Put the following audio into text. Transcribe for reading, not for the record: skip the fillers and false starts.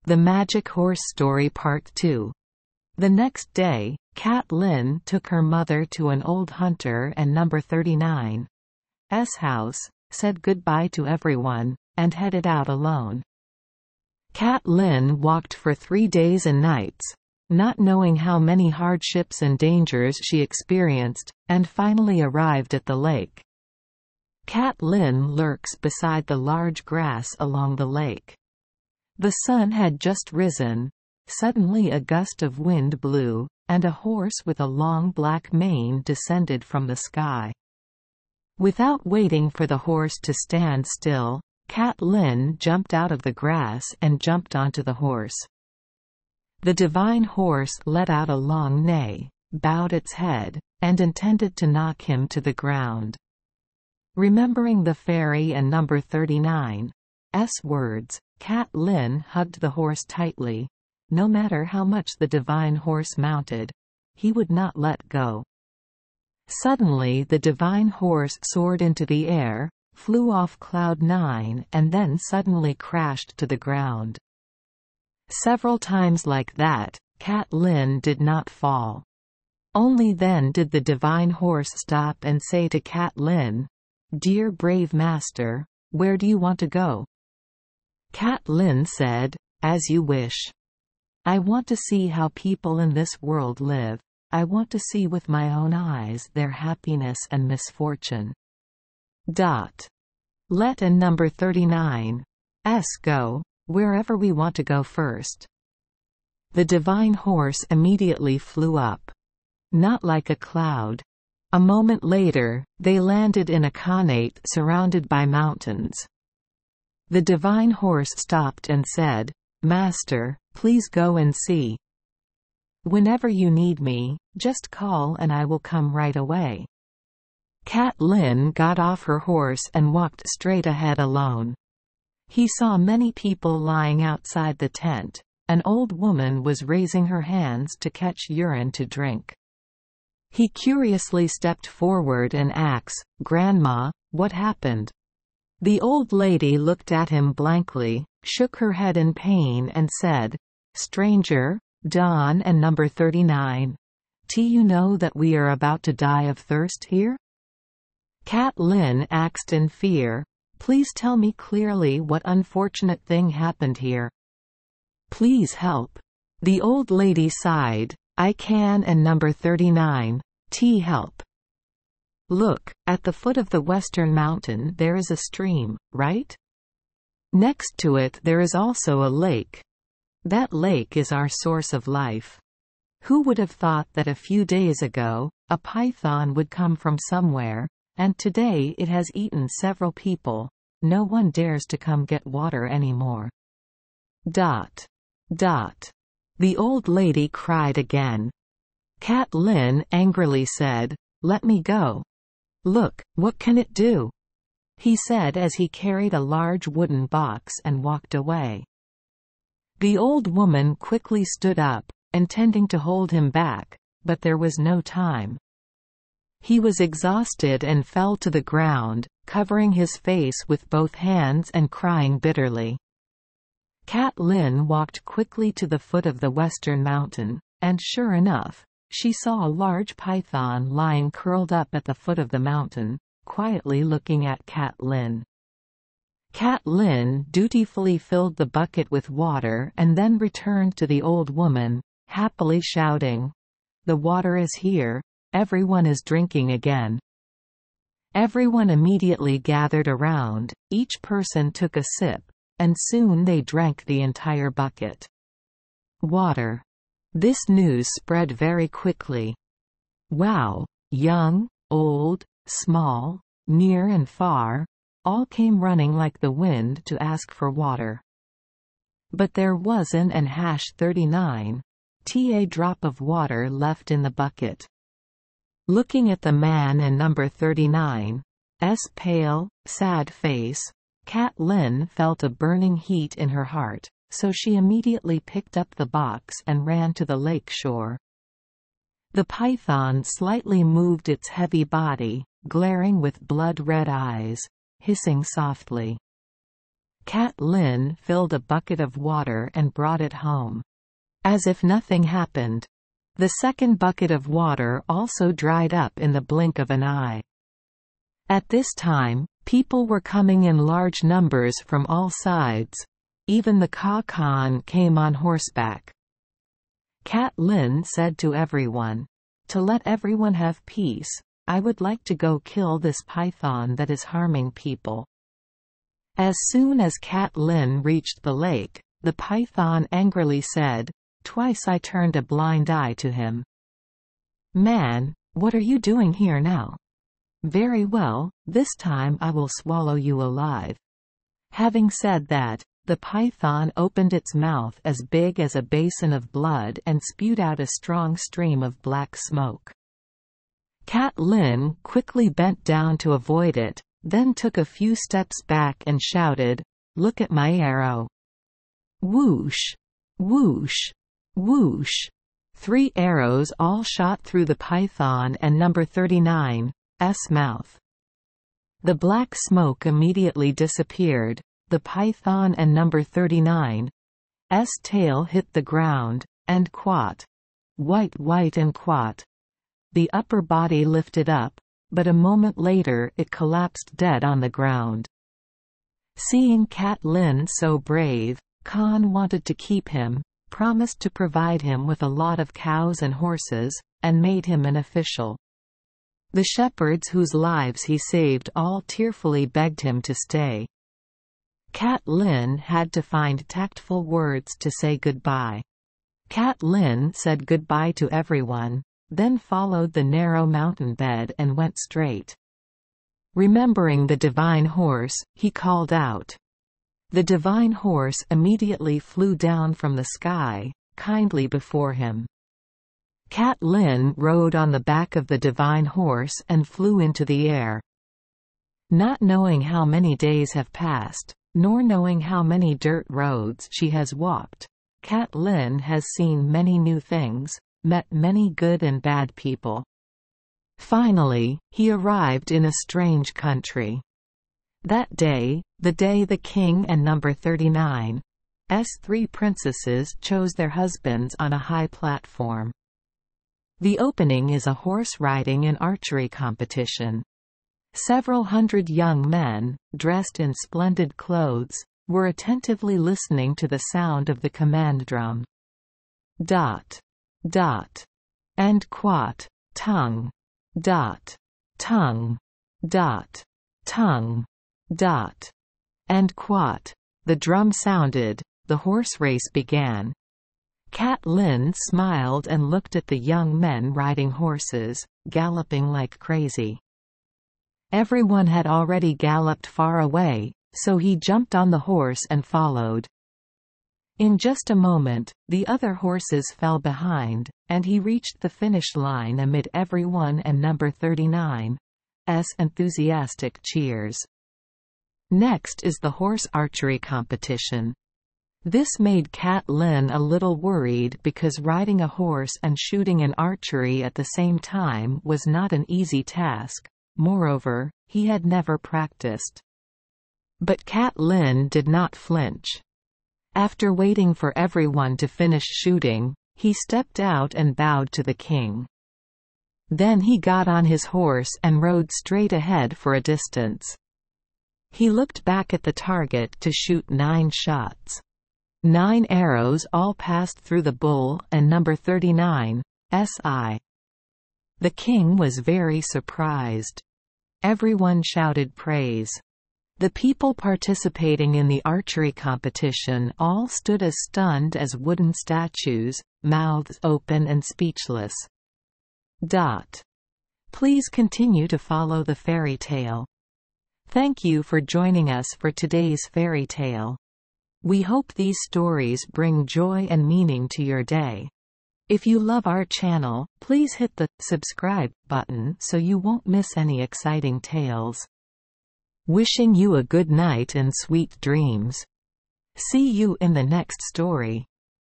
The Magic Horse Story Part 2. The next day, Cat Lin took her mother to an old hunter and number 39's house, said goodbye to everyone, and headed out alone. Cat Lin walked for 3 days and nights, not knowing how many hardships and dangers she experienced, and finally arrived at the lake. Cat Lin lurks beside the large grass along the lake. The sun had just risen. Suddenly a gust of wind blew, and a horse with a long black mane descended from the sky. Without waiting for the horse to stand still, Cat Lin jumped out of the grass and jumped onto the horse. The divine horse let out a long neigh, bowed its head, and intended to knock him to the ground. Remembering the fairy and number 39's words, Cat Lin hugged the horse tightly. No matter how much the divine horse mounted, he would not let go. Suddenly the divine horse soared into the air, flew off cloud 9 and then suddenly crashed to the ground. Several times like that, Cat Lin did not fall. Only then did the divine horse stop and say to Cat Lin, "Dear brave master, where do you want to go?" Cat Lin said, "As you wish. I want to see how people in this world live. I want to see with my own eyes their happiness and misfortune. Let and number 39's go, wherever we want to go first." The divine horse immediately flew up. Not like a cloud. A moment later, they landed in a khanate surrounded by mountains. The divine horse stopped and said, "Master, please go and see. Whenever you need me, just call and I will come right away." Cat Lin got off her horse and walked straight ahead alone. He saw many people lying outside the tent. An old woman was raising her hands to catch urine to drink. He curiously stepped forward and asked, "Grandma, what happened?" The old lady looked at him blankly, shook her head in pain and said, "Stranger, Don and number 39's, you know that we are about to die of thirst here?" Cat Lin asked in fear, "Please tell me clearly what unfortunate thing happened here. Please help." The old lady sighed, "I can and number 39's help. Look, at the foot of the western mountain there is a stream, right? Next to it there is also a lake. That lake is our source of life. Who would have thought that a few days ago, a python would come from somewhere, and today it has eaten several people. No one dares to come get water anymore." The old lady cried again. Cat Lin angrily said, "Let me go. Look, what can it do?" he said as he carried a large wooden box and walked away. The old woman quickly stood up, intending to hold him back, but there was no time. He was exhausted and fell to the ground, covering his face with both hands and crying bitterly. Cat Lin walked quickly to the foot of the western mountain, and sure enough, she saw a large python lying curled up at the foot of the mountain, quietly looking at Cat Lin. Cat Lin dutifully filled the bucket with water and then returned to the old woman, happily shouting, "The water is here, everyone is drinking again." Everyone immediately gathered around, each person took a sip, and soon they drank the entire bucket. Water. This news spread very quickly. Wow! Young, old, small, near and far, all came running like the wind to ask for water. But there wasn't an #39's drop of water left in the bucket. Looking at the man and number 39's pale, sad face, Cat Lin felt a burning heat in her heart, so she immediately picked up the box and ran to the lake shore. The python slightly moved its heavy body, glaring with blood-red eyes, hissing softly. Cat Lin filled a bucket of water and brought it home. As if nothing happened. The second bucket of water also dried up in the blink of an eye. At this time, people were coming in large numbers from all sides. Even the Khan came on horseback. Cat Lin said to everyone, "To let everyone have peace, I would like to go kill this python that is harming people." As soon as Cat Lin reached the lake, the python angrily said, twice I turned a blind eye to him. "Man, what are you doing here now?" "Very well, this time I will swallow you alive." Having said that, the python opened its mouth as big as a basin of blood and spewed out a strong stream of black smoke. Cat Lin quickly bent down to avoid it, then took a few steps back and shouted, "Look at my arrow." Whoosh! Whoosh! Whoosh! 3 arrows all shot through the python and number 39's mouth. The black smoke immediately disappeared. The python and number 39's tail hit the ground, and quat. White and quat. The upper body lifted up, but a moment later it collapsed dead on the ground. Seeing Cat Lin so brave, Khan wanted to keep him, promised to provide him with a lot of cows and horses, and made him an official. The shepherds whose lives he saved all tearfully begged him to stay. Cat Lin had to find tactful words to say goodbye. Cat Lin said goodbye to everyone, then followed the narrow mountain bed and went straight. Remembering the divine horse, he called out. The divine horse immediately flew down from the sky, kindly before him. Cat Lin rode on the back of the divine horse and flew into the air. Not knowing how many days have passed, nor knowing how many dirt roads she has walked, Cat Lin has seen many new things, met many good and bad people. Finally, he arrived in a strange country. That day, the day the king and number 39's 3 princesses chose their husbands on a high platform. The opening is a horse riding and archery competition. Several hundred young men, dressed in splendid clothes, were attentively listening to the sound of the command drum. Dot. Dot. And quat. Tongue. Dot. Tongue. Dot. Tongue. Dot. And quat. The drum sounded, the horse race began. Cat Lin smiled and looked at the young men riding horses, galloping like crazy. Everyone had already galloped far away, so he jumped on the horse and followed. In just a moment, the other horses fell behind, and he reached the finish line amid everyone and number 39's enthusiastic cheers. Next is the horse archery competition. This made Cat Lin a little worried because riding a horse and shooting an archery at the same time was not an easy task. Moreover, he had never practiced. But Cat Lin did not flinch. After waiting for everyone to finish shooting, he stepped out and bowed to the king. Then he got on his horse and rode straight ahead for a distance. He looked back at the target to shoot 9 shots. 9 arrows all passed through the bull and number 39's eye. The king was very surprised. Everyone shouted praise. The people participating in the archery competition all stood as stunned as wooden statues, mouths open and speechless. Please continue to follow the fairy tale. Thank you for joining us for today's fairy tale. We hope these stories bring joy and meaning to your day. If you love our channel, please hit the subscribe button so you won't miss any exciting tales. Wishing you a good night and sweet dreams. See you in the next story.